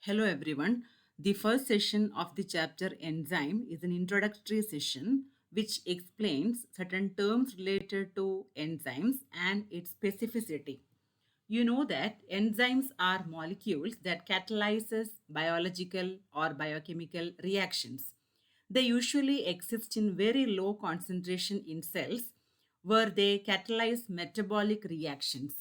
Hello everyone. The first session of the chapter enzyme is an introductory session which explains certain terms related to enzymes and its specificity. You know that enzymes are molecules that catalyzes biological or biochemical reactions. They usually exist in very low concentration in cells where they catalyze metabolic reactions.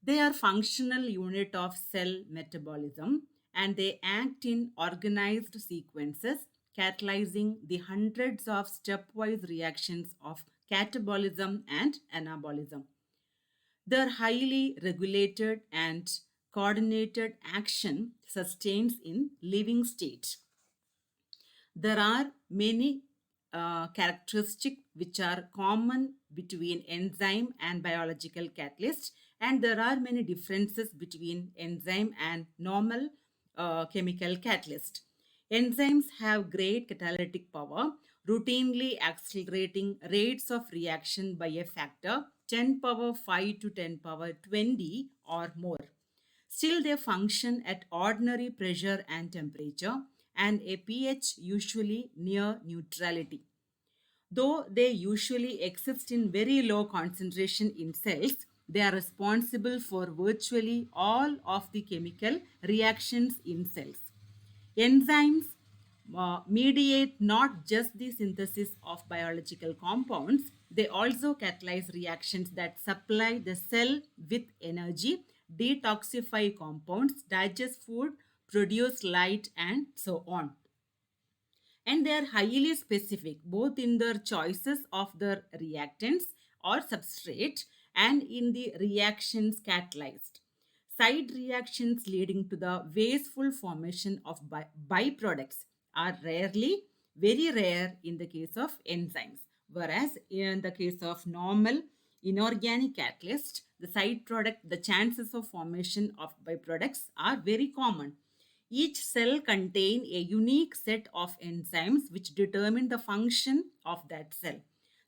They are functional unit of cell metabolism and they act in organized sequences, catalyzing the hundreds of stepwise reactions of catabolism and anabolism. Their highly regulated and coordinated action sustains in living state. There are many characteristics which are common between enzyme and biological catalyst, and there are many differences between enzyme and normal chemical catalyst. Enzymes have great catalytic power, routinely accelerating rates of reaction by a factor 10 power 5 to 10 power 20 or more. Still, they function at ordinary pressure and temperature and a pH usually near neutrality. Though they usually exist in very low concentration in cells, they are responsible for virtually all of the chemical reactions in cells. Enzymes mediate not just the synthesis of biological compounds, they also catalyze reactions that supply the cell with energy, detoxify compounds, digest food, produce light, and so on. And they are highly specific both in their choices of their reactants or substrate and in the reactions catalyzed. Side reactions leading to the wasteful formation of byproducts are rarely, very rare in the case of enzymes, whereas in the case of normal inorganic catalyst, the side product, the chances of formation of byproducts are very common. Each cell contains a unique set of enzymes which determine the function of that cell.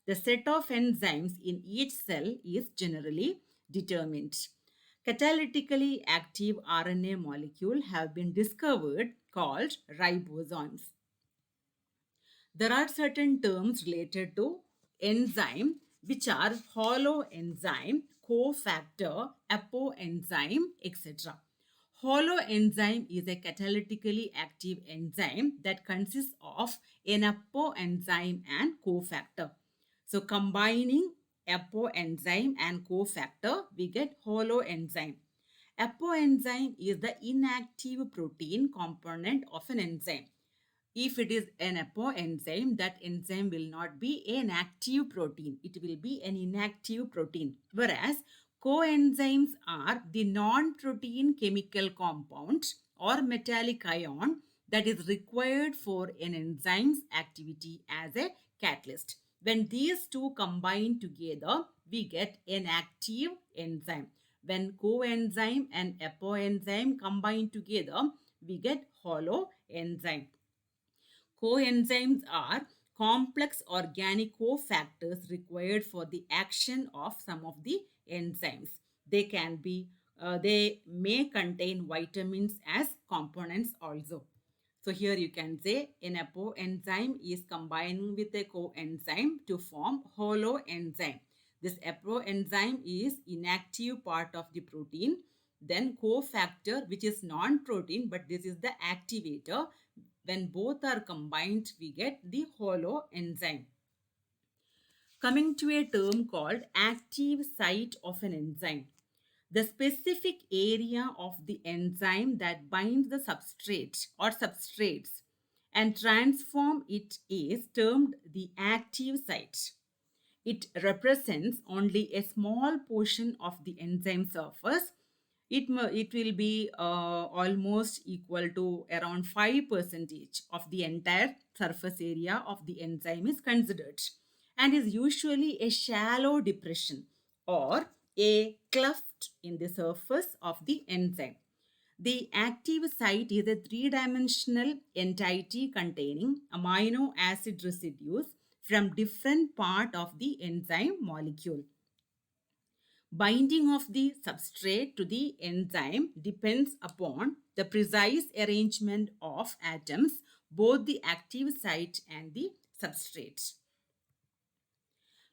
The set of enzymes in each cell is generally determined. Catalytically active RNA molecules have been discovered called ribosomes. There are certain terms related to enzyme which are holoenzyme, cofactor, apoenzyme, etc. Holoenzyme is a catalytically active enzyme that consists of an apoenzyme and cofactor. So combining apoenzyme and cofactor, we get holoenzyme. Apoenzyme is the inactive protein component of an enzyme. If it is an apoenzyme, that enzyme will not be an active protein. It will be an inactive protein. Whereas coenzymes are the non-protein chemical compound or metallic ion that is required for an enzyme's activity as a catalyst. When these two combine together, we get an active enzyme. When coenzyme and apoenzyme combine together, we get holoenzyme. Coenzymes are complex organic cofactors required for the action of some of the enzymes. They can be, they may contain vitamins as components also. So here you can say an apoenzyme is combining with a coenzyme to form holoenzyme. This apoenzyme is inactive part of the protein. Then cofactor, which is non-protein, but this is the activator. When both are combined, we get the holoenzyme. Coming to a term called active site of an enzyme. The specific area of the enzyme that binds the substrate or substrates and transform it is termed the active site. It represents only a small portion of the enzyme surface. It will be almost equal to around 5% of the entire surface area of the enzyme is considered and is usually a shallow depression or a cleft in the surface of the enzyme. The active site is a three-dimensional entity containing amino acid residues from different part of the enzyme molecule. Binding of the substrate to the enzyme depends upon the precise arrangement of atoms, both the active site and the substrate.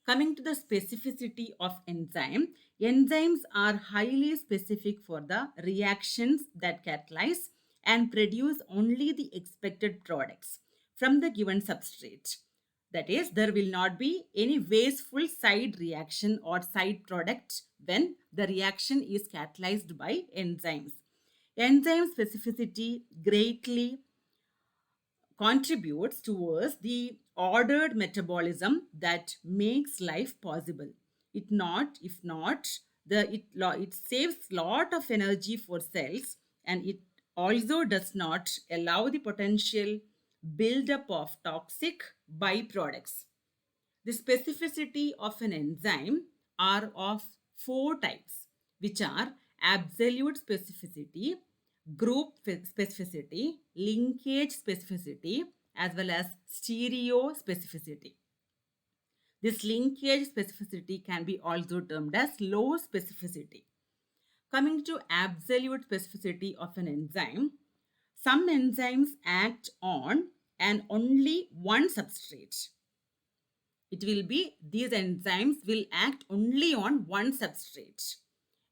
Coming to the specificity of enzyme, enzymes are highly specific for the reactions that catalyze and produce only the expected products from the given substrate. That is, there will not be any wasteful side reaction or side product when the reaction is catalyzed by enzymes. Enzyme specificity greatly contributes towards the ordered metabolism that makes life possible. If not, it saves lot of energy for cells, and it also does not allow the potential buildup of toxic byproducts. The specificity of an enzyme are of four types, which are absolute specificity, group specificity, linkage specificity, as well as stereo specificity. This linkage specificity can be also termed as low specificity. Coming to absolute specificity of an enzyme, some enzymes act on and only one substrate. These enzymes will act only on one substrate,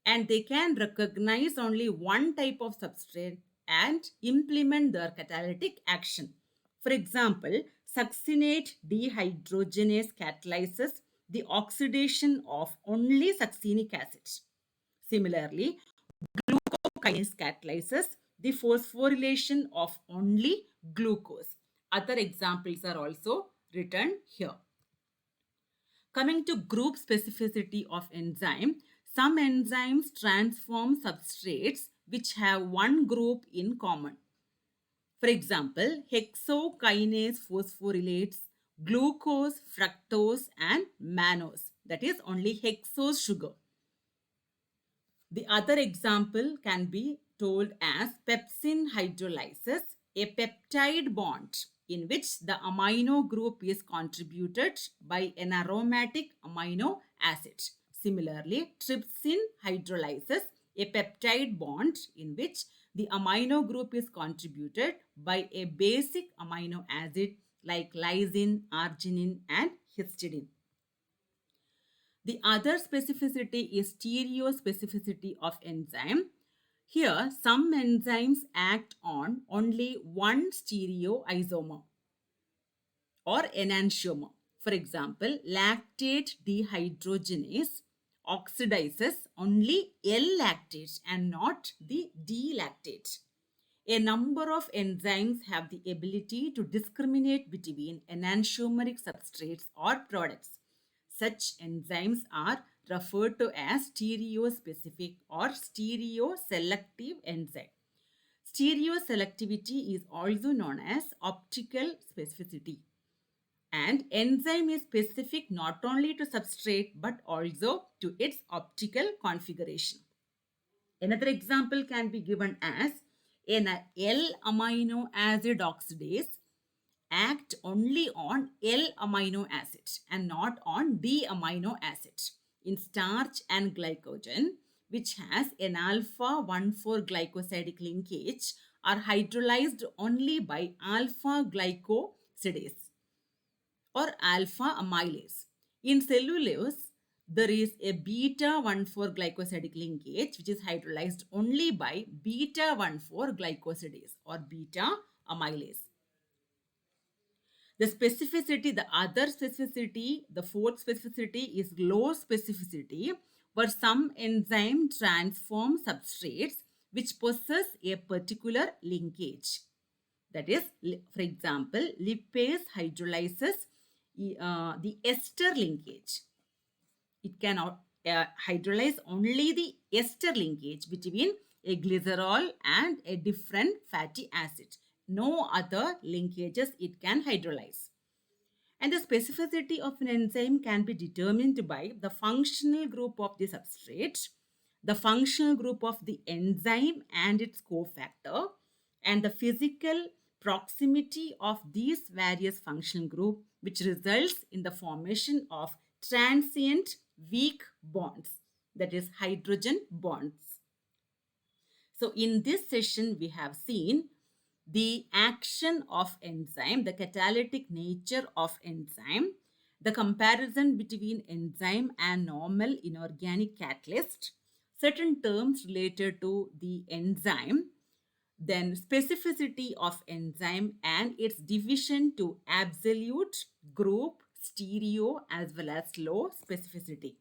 and they can recognize only one type of substrate and implement their catalytic action. For example, succinate dehydrogenase catalyzes the oxidation of only succinic acid. Similarly, glucokinase catalyzes the phosphorylation of only glucose. Other examples are also written here. Coming to group specificity of enzyme, some enzymes transform substrates which have one group in common. For example, hexokinase phosphorylates glucose, fructose, and mannose. That is only hexose sugar. The other example can be told as pepsin hydrolysis, a peptide bond in which the amino group is contributed by an aromatic amino acid. Similarly, trypsin hydrolysis, a peptide bond in which the amino group is contributed by a basic amino acid like lysine, arginine, and histidine. The other specificity is stereospecificity of enzyme. Here, some enzymes act on only one stereoisomer or enantiomer. For example, lactate dehydrogenase oxidizes only L-lactate and not the D-lactate. A number of enzymes have the ability to discriminate between enantiomeric substrates or products. Such enzymes are referred to as stereospecific or stereoselective enzyme. Stereoselectivity is also known as optical specificity. And enzyme is specific not only to substrate but also to its optical configuration. Another example can be given as an L-amino acid oxidase act only on L-amino acid and not on D-amino acid. In starch and glycogen, which has an alpha-1,4-glycosidic linkage, are hydrolyzed only by alpha-glycosidase or alpha amylase. In cellulose, there is a beta-1,4-glycosidic linkage which is hydrolyzed only by beta-1,4-glycosidase or beta amylase. The other specificity, the fourth specificity is low specificity, where some enzyme transform substrates which possess a particular linkage. That is, for example, lipase hydrolyzes the ester linkage. It can hydrolyze only the ester linkage between a glycerol and a different fatty acid. No other linkages it can hydrolyze. And the specificity of an enzyme can be determined by the functional group of the substrate, the functional group of the enzyme and its cofactor, and the physical proximity of these various functional groups, which results in the formation of transient weak bonds, that is hydrogen bonds. So in this session, we have seen the action of enzyme, the catalytic nature of enzyme, the comparison between enzyme and normal inorganic catalyst, certain terms related to the enzyme, then specificity of enzyme and its division to absolute, group, stereo, as well as low specificity.